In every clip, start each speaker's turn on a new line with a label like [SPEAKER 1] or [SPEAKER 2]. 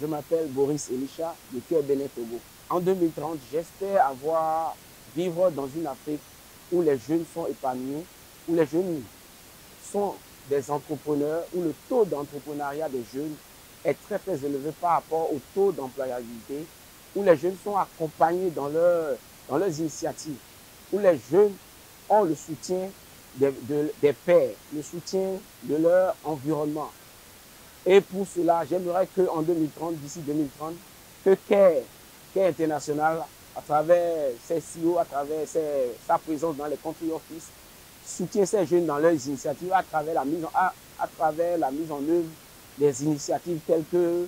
[SPEAKER 1] Je m'appelle Boris Elisha de Cœur Bénin Togo. En 2030, j'espère vivre dans une Afrique où les jeunes sont épanouis, où les jeunes sont des entrepreneurs, où le taux d'entrepreneuriat des jeunes est très très élevé par rapport au taux d'employabilité, où les jeunes sont accompagnés dans leurs initiatives, où les jeunes ont le soutien des pairs, le soutien de leur environnement. Et pour cela, j'aimerais qu'en 2030, d'ici 2030, que CARE International, à travers ses CEO, à travers sa présence dans les country office, soutient ces jeunes dans leurs initiatives à travers la mise en œuvre des initiatives telles que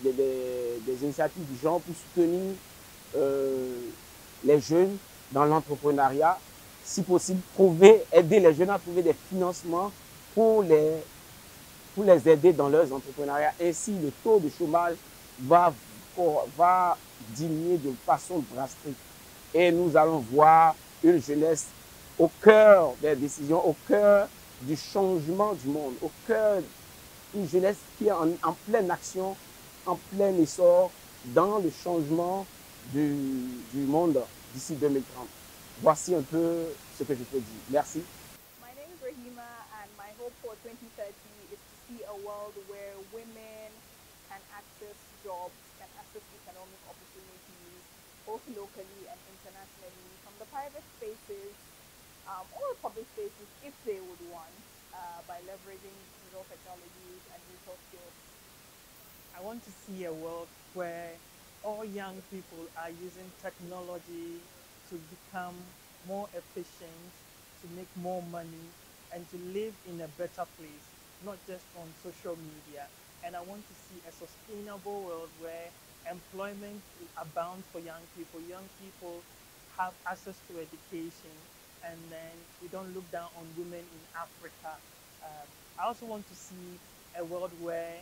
[SPEAKER 1] des initiatives du genre pour soutenir les jeunes dans l'entrepreneuriat, si possible, aider les jeunes à trouver des financements pour les aider dans leurs entrepreneuriats. Ainsi, le taux de chômage va diminuer de façon drastique. Et nous allons voir une jeunesse au cœur des décisions, au cœur du changement du monde, au cœur d'une jeunesse qui est en pleine action, en plein essor dans le changement du monde d'ici 2030. Voici un peu ce que je peux dire. Merci.
[SPEAKER 2] My name is Rahima, and my hope for 2030 is to see a world where women can access jobs, can access economic opportunities, both locally and internationally, from the private spaces or public spaces if they would want, by leveraging digital technologies and digital skills.
[SPEAKER 3] I want to see a world where all young people are using technology to become more efficient, to make more money, and to live in a better place, not just on social media. And I want to see a sustainable world where employment abounds for young people. Young people have access to education, and then we don't look down on women in Africa. I also want to see a world where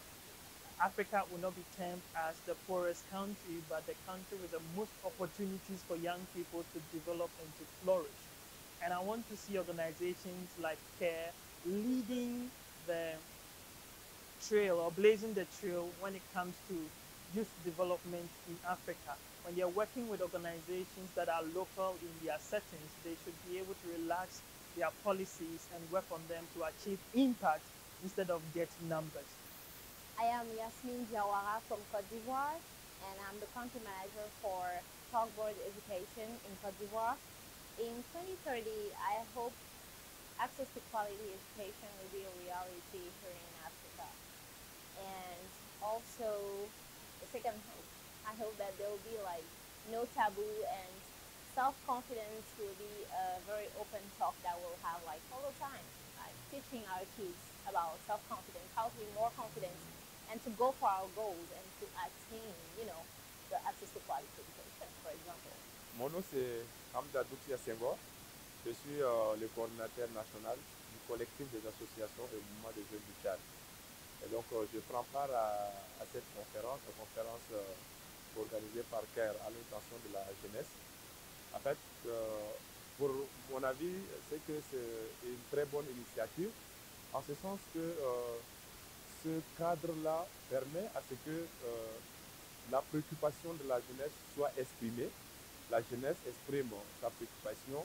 [SPEAKER 3] Africa will not be termed as the poorest country, but the country with the most opportunities for young people to develop and to flourish. And I want to see organizations like CARE leading the trail or blazing the trail when it comes to youth development in Africa. When they're working with organizations that are local in their settings, they should be able to relax their policies and work on them to achieve impact instead of get numbers.
[SPEAKER 4] I am Yasmin Jawara from Cote d'Ivoire, and I'm the country manager for Chalkboard Education in Cote d'Ivoire. In 2030, I hope access to quality education will be a reality here in Africa. And also, the second hope, I hope that there will be like no taboo, and self-confidence will be a very open talk that we'll have like all the time, like teaching our kids about self-confidence, how to be more confident, and to go for our goals and to attain, the access to quality education, for example.
[SPEAKER 5] Mon nom c'est Hamza Doutia Senghor. Je suis le coordinateur national du collectif des associations et mouvements des jeunes du Tchad. Et donc je prends part à cette conférence, organisée par CARE à l'intention de la jeunesse. En fait, pour mon avis, c'est que c'est une très bonne initiative, en ce sens que ce cadre-là permet à ce que la préoccupation de la jeunesse soit exprimée. La jeunesse exprime sa préoccupation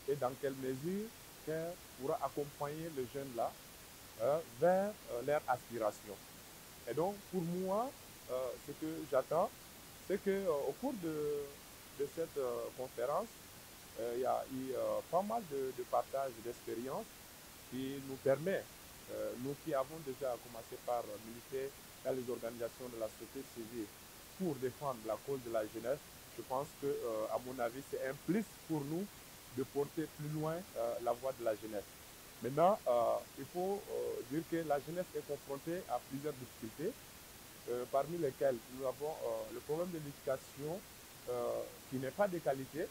[SPEAKER 5] et dans quelle mesure CARE pourra accompagner les jeunes là vers leur aspiration. Et donc pour moi, ce que j'attends, c'est qu'au cours de cette conférence, il y a eu pas mal de partage d'expériences qui nous permet, nous qui avons déjà commencé par militer dans les organisations de la société civile pour défendre la cause de la jeunesse, je pense que, à mon avis, c'est un plus pour nous de porter plus loin la voix de la jeunesse. Maintenant, il faut dire que la jeunesse est confrontée à plusieurs difficultés, parmi lesquelles nous avons le problème de l'éducation qui n'est pas de qualité.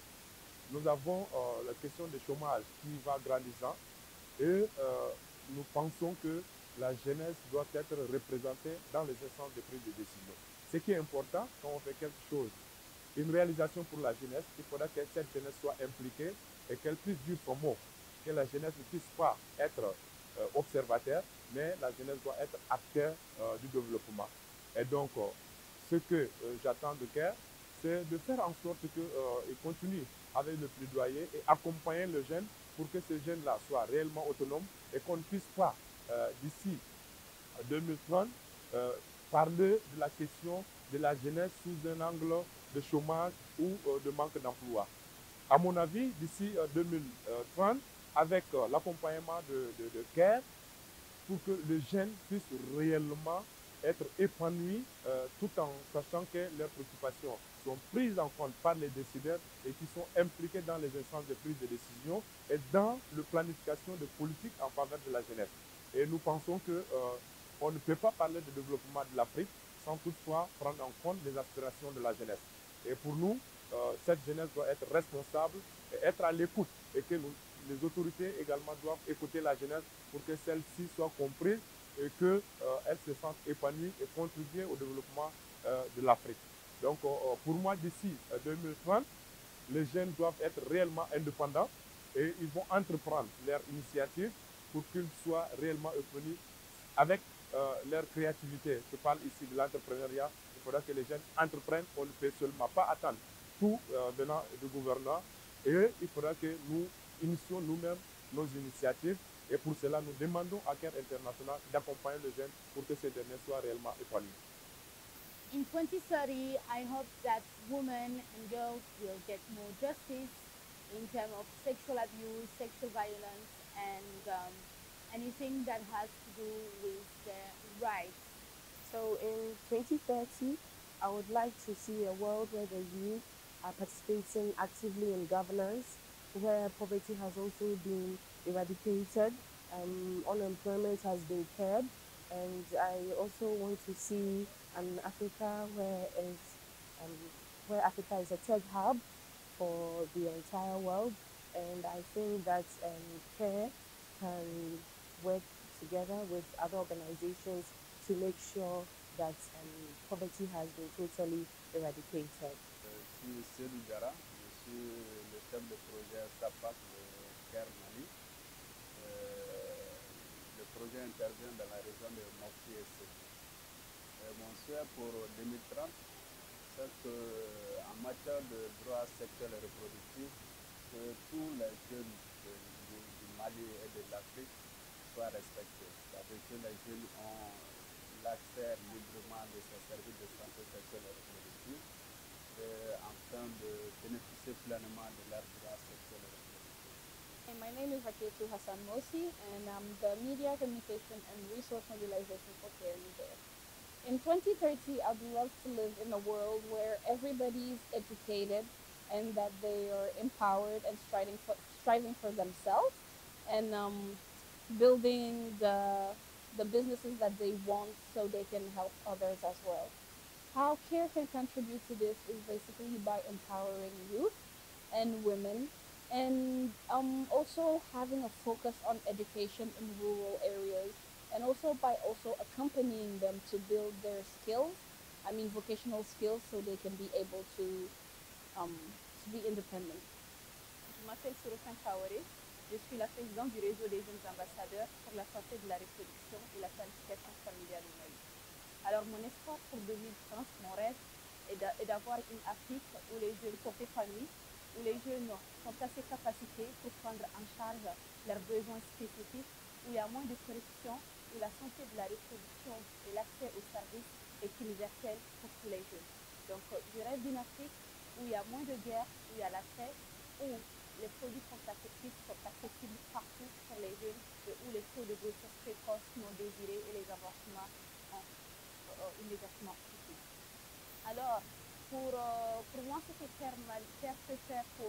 [SPEAKER 5] Nous avons la question du chômage qui va grandissant et nous pensons que la jeunesse doit être représentée dans les instances de prise de décision. Ce qui est important quand on fait quelque chose, une réalisation pour la jeunesse, il faudra que cette jeunesse soit impliquée et qu'elle puisse dire son mot, que la jeunesse ne puisse pas être observateur, mais la jeunesse doit être acteur du développement. Et donc, ce que j'attends de CARE, c'est de faire en sorte qu'il continue avec le plaidoyer et accompagner le jeune pour que ces jeunes-là soient réellement autonomes et qu'on ne puisse pas, d'ici 2030, parler de la question de la jeunesse sous un angle de chômage ou de manque d'emploi. À mon avis, d'ici 2030, avec l'accompagnement de CARE, pour que les jeunes puissent réellement être épanouis tout en sachant que leurs préoccupations sont prises en compte par les décideurs et qui sont impliqués dans les instances de prise de décision et dans la planification de politiques en faveur de la jeunesse. Et nous pensons qu'on ne peut pas parler de développement de l'Afrique sans toutefois prendre en compte les aspirations de la jeunesse. Et pour nous, cette jeunesse doit être responsable et être à l'écoute et que les autorités également doivent écouter la jeunesse pour que celle-ci soit comprise et qu'elle se sente épanouie et contribuer au développement de l'Afrique. Donc pour moi, d'ici 2030, les jeunes doivent être réellement indépendants et ils vont entreprendre leur initiative pour qu'ils soient réellement épanouis avec leur créativité. Je parle ici de l'entrepreneuriat. Il faudra que les jeunes entreprennent. On ne peut seulement pas attendre tout venant du gouvernement. Et il faudra que nous initions nous-mêmes nos initiatives. Et pour cela, nous demandons à CARE International d'accompagner les jeunes pour que ces derniers soient réellement épanouis.
[SPEAKER 4] In 2030, I hope that women and girls will get more justice in terms of sexual abuse, sexual violence, and anything that has to do with their rights.
[SPEAKER 1] So in 2030, I would like to see a world where the youth are participating actively in governance, where poverty has also been eradicated, unemployment has been curbed, and I also want to see an Africa um, where Africa is a tech hub for the entire world, and I think that CARE can work together with other organizations to make sure that poverty has been totally eradicated.
[SPEAKER 6] Je suis Cédou Gara, je suis le chef de projet SAPAC de CARE Mali. Le projet intervient dans la région de Mopti et Sédou. Mon souhait pour 2030, c'est qu'en matière de droits sexuels et reproductifs, que tous les jeunes du Mali et de l'Afrique soient respectés. C'est-à-dire que les jeunes ont l'accès librement de ces services de santé sexuelle et reproductive afin de bénéficier pleinement de leurs droits sexuels et reproductifs.
[SPEAKER 2] And my name is Raketu Hassan Mosi, and I'm the Media, Communication, and Resource Mobilization for CARE Niger. In 2030, I'd love to live in a world where everybody's educated and that they are empowered and striving for themselves and building the businesses that they want so they can help others as well. How CARE can contribute to this is basically by empowering youth and women and also having a focus on education in rural areas and also by also accompanying them to build their skills, I mean vocational skills, so they can be able to be independent. Je m'appelle Sorokan Traoré, je suis la présidente du réseau des jeunes ambassadeurs pour la santé de la reproduction et la planification familiale au Mali. Alors mon espoir pour 2030, mon rêve est d'avoir une Afrique où les jeunes sont épanouis, où les jeunes sont assez capacités pour prendre en charge leurs besoins spécifiques, où il y a moins de corruption, où la santé de la reproduction et l'accès aux services est universel pour tous les jeunes. Donc je rêve d'une Afrique où il y a moins de guerre, où il y a la paix, où les produits contraceptifs sont accessibles partout pour les jeunes et où les taux de grossesse précoce non désirés et les avortements sont immédiatement possibles. Alors, pour moi, ce que CARE peut faire pour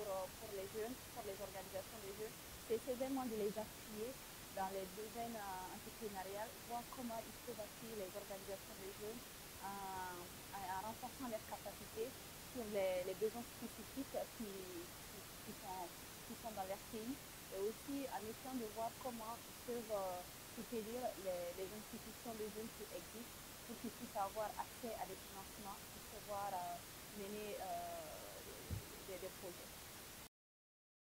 [SPEAKER 2] les jeunes, pour les organisations des jeunes, c'est vraiment de les appuyer dans les domaines entrepreneuriales, voir comment ils peuvent appuyer les organisations des jeunes en renforçant leurs capacités sur les besoins spécifiques qui sont dans leur pays et aussi en essayant de voir comment ils peuvent soutenir les institutions de jeunes qui existent pour qu'ils puissent avoir accès à des financements pour pouvoir mener des projets.